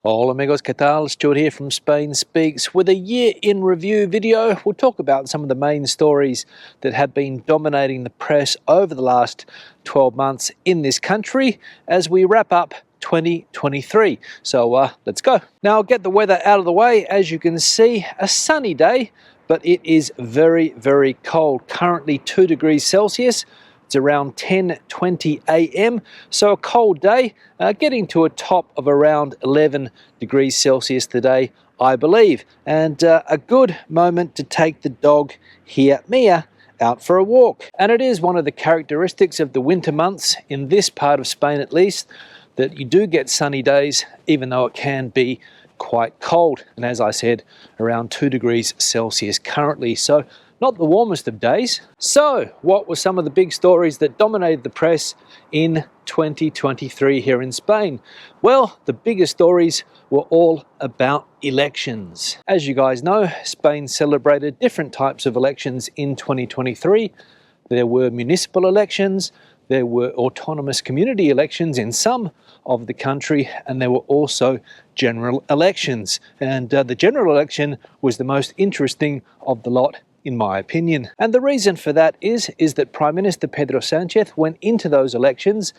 Hola amigos, ¿qué tal? Stuart here from Spain Speaks with a year in review video. We'll talk about some of the main stories that have been dominating the press over the last 12 months in this country as we wrap up 2023. So let's go. Now I'll get the weather out of the way. As you can see, a sunny day, but it is very, very cold. Currently 2 degrees Celsius. It's around 10:20 a.m. So a cold day, getting to a top of around 11 degrees Celsius today, I believe. And a good moment to take the dog here, Mia, out for a walk. And it is one of the characteristics of the winter months, in this part of Spain at least, that you do get sunny days, even though it can be quite cold. And as I said, around 2 degrees Celsius currently. So not the warmest of days. So what were some of the big stories that dominated the press in 2023 here in Spain? Well, the biggest stories were all about elections. As you guys know, Spain celebrated different types of elections in 2023. There were municipal elections, there were autonomous community elections in some of the country, and there were also general elections. And the general election was the most interesting of the lot, in my opinion. And the reason for that is that Prime Minister Pedro Sánchez went into those elections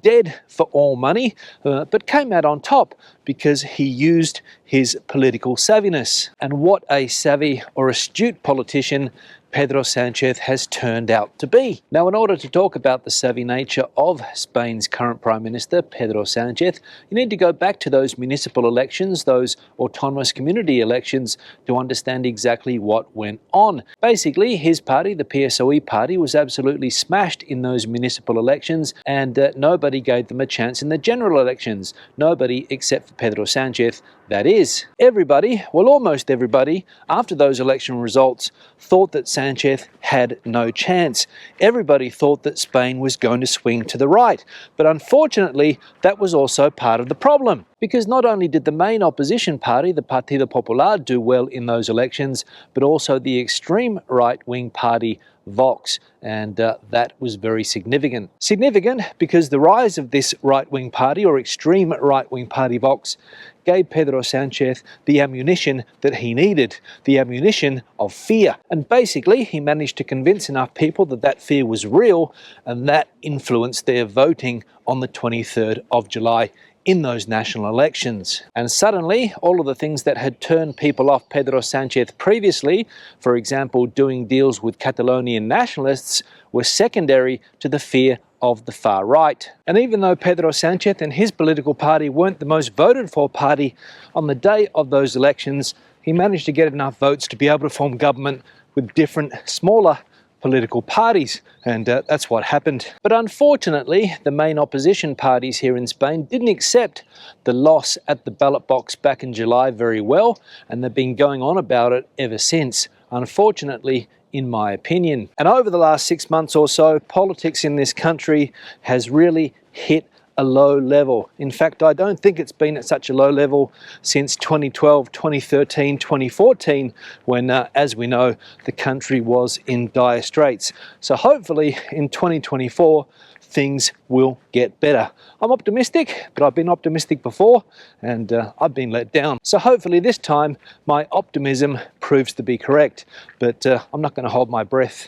dead for all money, but came out on top because he used his political savviness. And what a savvy or astute politician Pedro Sánchez has turned out to be. Now, in order to talk about the savvy nature of Spain's current Prime Minister, Pedro Sánchez, you need to go back to those municipal elections, those autonomous community elections, to understand exactly what went on. Basically, his party, the PSOE party, was absolutely smashed in those municipal elections, and nobody gave them a chance in the general elections. Nobody except for Pedro Sánchez, that is. Everybody, well, almost everybody, after those election results, thought that Sánchez had no chance. Everybody thought that Spain was going to swing to the right. But unfortunately, that was also part of the problem. Because not only did the main opposition party, the Partido Popular, do well in those elections, but also the extreme right-wing party, Vox, and that was very significant. Significant because the rise of this right-wing party, or extreme right-wing party, Vox, gave Pedro Sánchez the ammunition that he needed, the ammunition of fear. And basically, he managed to convince enough people that that fear was real, and that influenced their voting on the 23rd of July in those national elections. And suddenly, all of the things that had turned people off Pedro Sánchez previously, for example, doing deals with Catalonian nationalists, were secondary to the fear of the far right. And even though Pedro Sánchez and his political party weren't the most voted for party, on the day of those elections, he managed to get enough votes to be able to form government with different, smaller political parties, and that's what happened. But unfortunately, the main opposition parties here in Spain didn't accept the loss at the ballot box back in July very well, and they've been going on about it ever since, unfortunately, in my opinion. And over the last 6 months or so, politics in this country has really hit a low level. In fact, I don't think it's been at such a low level since 2012, 2013, 2014, when, as we know, the country was in dire straits. So hopefully in 2024, things will get better. I'm optimistic, but I've been optimistic before, and I've been let down. So hopefully this time, my optimism proves to be correct, but I'm not going to hold my breath.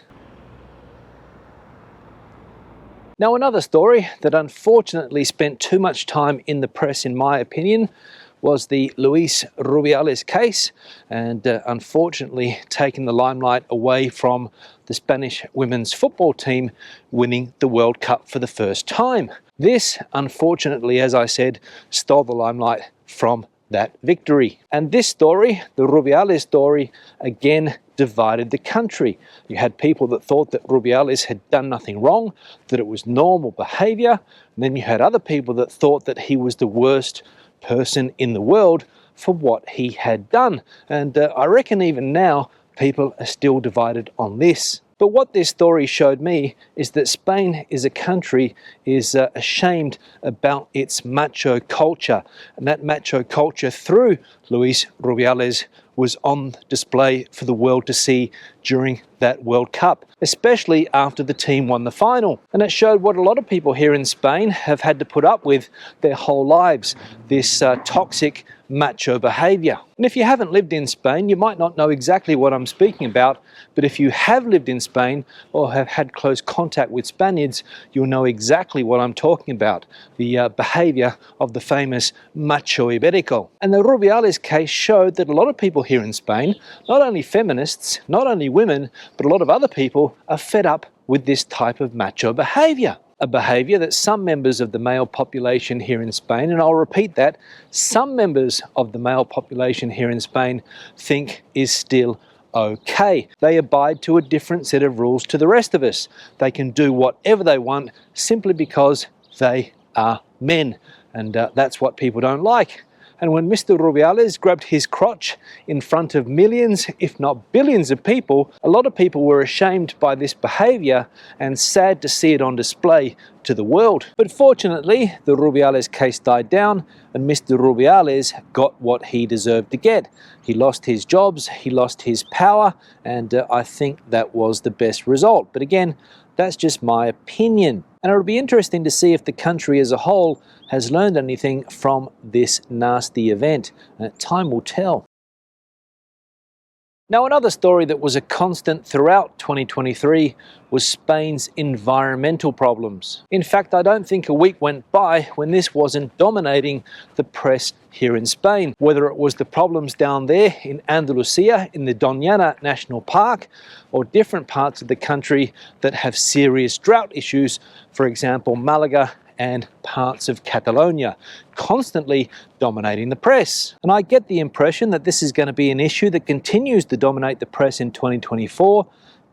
Now, another story that unfortunately spent too much time in the press, in my opinion, was the Luis Rubiales case, and unfortunately taken the limelight away from the Spanish women's football team winning the World Cup for the first time. This, unfortunately, as I said, stole the limelight from that victory. And this story, the Rubiales story, again divided the country. You had people that thought that Rubiales had done nothing wrong, that it was normal behavior, and then you had other people that thought that he was the worst person in the world for what he had done. And I reckon even now people are still divided on this. But what this story showed me is that Spain is a country is ashamed about its macho culture. And that macho culture through Luis Rubiales was on display for the world to see during that World Cup, especially after the team won the final. And it showed what a lot of people here in Spain have had to put up with their whole lives, this toxic macho behaviour. And if you haven't lived in Spain, you might not know exactly what I'm speaking about, but if you have lived in Spain or have had close contact with Spaniards, you'll know exactly what I'm talking about, the behaviour of the famous macho ibérico. And the Rubiales case showed that a lot of people here in Spain, not only feminists, not only women, but a lot of other people are fed up with this type of macho behaviour. A behaviour that some members of the male population here in Spain, and I'll repeat that, some members of the male population here in Spain think is still okay. They abide to a different set of rules to the rest of us. They can do whatever they want simply because they are men, and that's what people don't like. And when Mr. Rubiales grabbed his crotch in front of millions, if not billions of people, a lot of people were ashamed by this behaviour and sad to see it on display to the world. But fortunately, the Rubiales case died down and Mr. Rubiales got what he deserved to get. He lost his jobs, he lost his power, and I think that was the best result. But again, that's just my opinion. And it'll be interesting to see if the country as a whole has learned anything from this nasty event. Time will tell. Now, another story that was a constant throughout 2023 was Spain's environmental problems. In fact, I don't think a week went by when this wasn't dominating the press here in Spain, whether it was the problems down there in Andalusia in the Doñana National Park or different parts of the country that have serious drought issues, for example, Malaga and parts of Catalonia, constantly dominating the press. And I get the impression that this is going to be an issue that continues to dominate the press in 2024,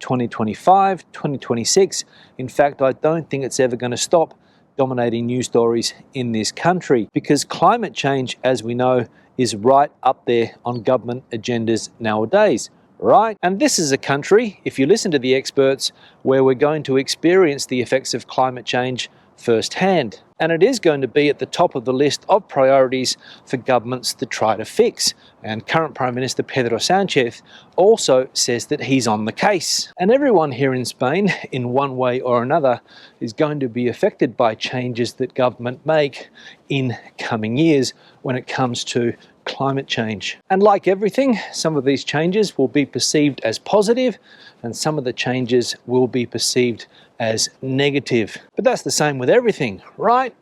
2025, 2026. In fact, I don't think it's ever going to stop dominating news stories in this country, because climate change, as we know, is right up there on government agendas nowadays. Right? And this is a country, if you listen to the experts, where we're going to experience the effects of climate change firsthand. And it is going to be at the top of the list of priorities for governments to try to fix. And current Prime Minister Pedro Sánchez also says that he's on the case. And everyone here in Spain, in one way or another, is going to be affected by changes that government make in coming years when it comes to climate change. And like everything, some of these changes will be perceived as positive and some of the changes will be perceived as negative. But that's the same with everything, right?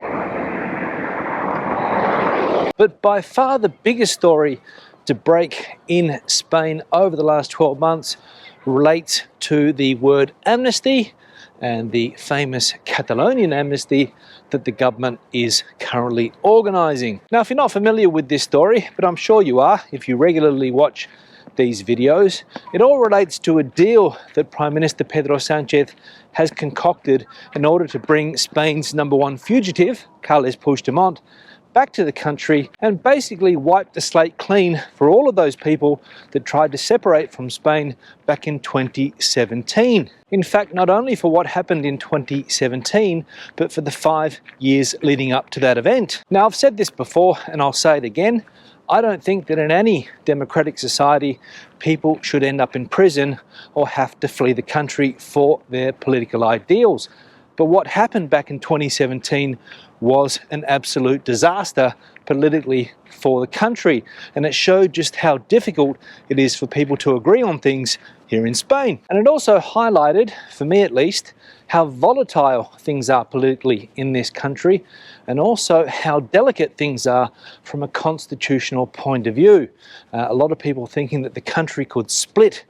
But by far the biggest story to break in Spain over the last 12 months relates to the word amnesty and the famous Catalonian amnesty that the government is currently organising. Now, if you're not familiar with this story, but I'm sure you are if you regularly watch these videos, it all relates to a deal that Prime Minister Pedro Sánchez has concocted in order to bring Spain's #1 fugitive, Carles Puigdemont, back to the country and basically wipe the slate clean for all of those people that tried to separate from Spain back in 2017. In fact, not only for what happened in 2017, but for the 5 years leading up to that event. Now, I've said this before and I'll say it again. I don't think that in any democratic society people should end up in prison or have to flee the country for their political ideals. But what happened back in 2017 was an absolute disaster politically for the country, and it showed just how difficult it is for people to agree on things here in Spain. And it also highlighted, for me at least, how volatile things are politically in this country, and also how delicate things are from a constitutional point of view. A lot of people thinking that the country could split,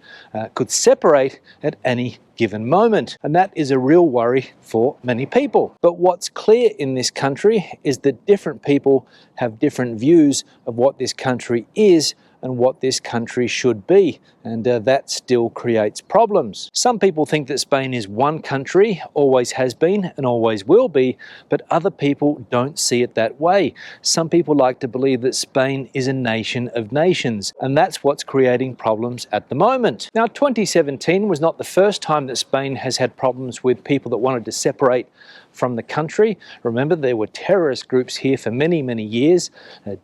could separate at any given moment, and that is a real worry for many people. But what's clear in this country is that different people have different views of what this country is and what this country should be, and that still creates problems. Some people think that Spain is one country, always has been and always will be, but other people don't see it that way. Some people like to believe that Spain is a nation of nations, and that's what's creating problems at the moment. Now, 2017 was not the first time that Spain has had problems with people that wanted to separate from the country. Remember, there were terrorist groups here for many, many years,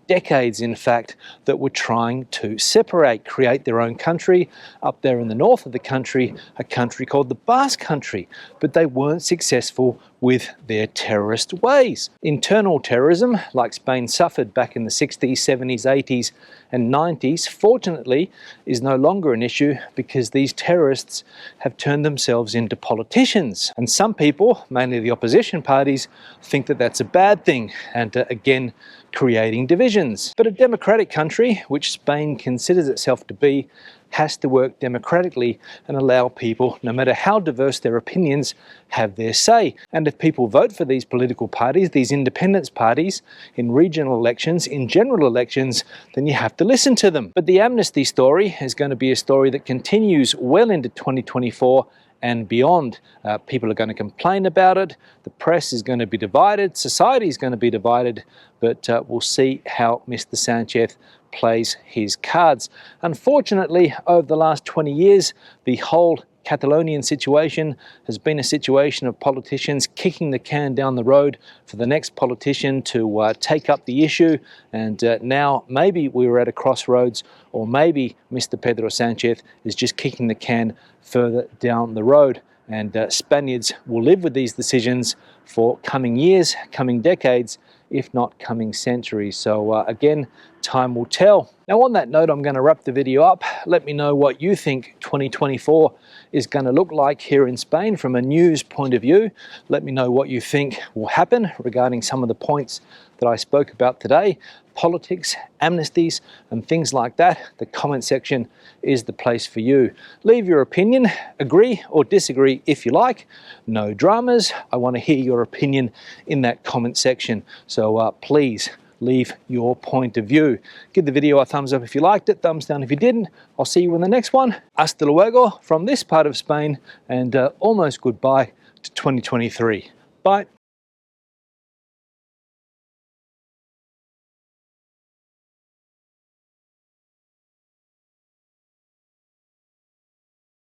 decades in fact, that were trying wanted to separate, create their own country. Up there in the north of the country, a country called the Basque Country, but they weren't successful with their terrorist ways. Internal terrorism, like Spain suffered back in the 60s, 70s, 80s and 90s, fortunately is no longer an issue because these terrorists have turned themselves into politicians. And some people, mainly the opposition parties, think that that's a bad thing and again, creating divisions. But a democratic country, which Spain considers itself to be, has to work democratically and allow people, no matter how diverse their opinions, have their say. And if people vote for these political parties, these independence parties, in regional elections, in general elections, then you have to listen to them. But the amnesty story is going to be a story that continues well into 2024 and beyond. People are going to complain about it, the press is going to be divided, society is going to be divided, but we'll see how Mr. Sanchez plays his cards. Unfortunately, over the last 20 years, the whole Catalonian situation has been a situation of politicians kicking the can down the road for the next politician to take up the issue, and now maybe we were at a crossroads, or maybe Mr. Pedro Sanchez is just kicking the can further down the road, and Spaniards will live with these decisions for coming years, coming decades, if not coming centuries. So again, time will tell. Now on that note, I'm going to wrap the video up. Let me know what you think 2024 is going to look like here in Spain from a news point of view. Let me know what you think will happen regarding some of the points that I spoke about today. Politics, amnesties and things like that. The comment section is the place for you. Leave your opinion, agree or disagree if you like. No dramas. I want to hear your opinion in that comment section. So please leave your point of view. Give the video a thumbs up if you liked it, thumbs down if you didn't. I'll see you in the next one. Hasta luego from this part of Spain, and almost goodbye to 2023. Bye.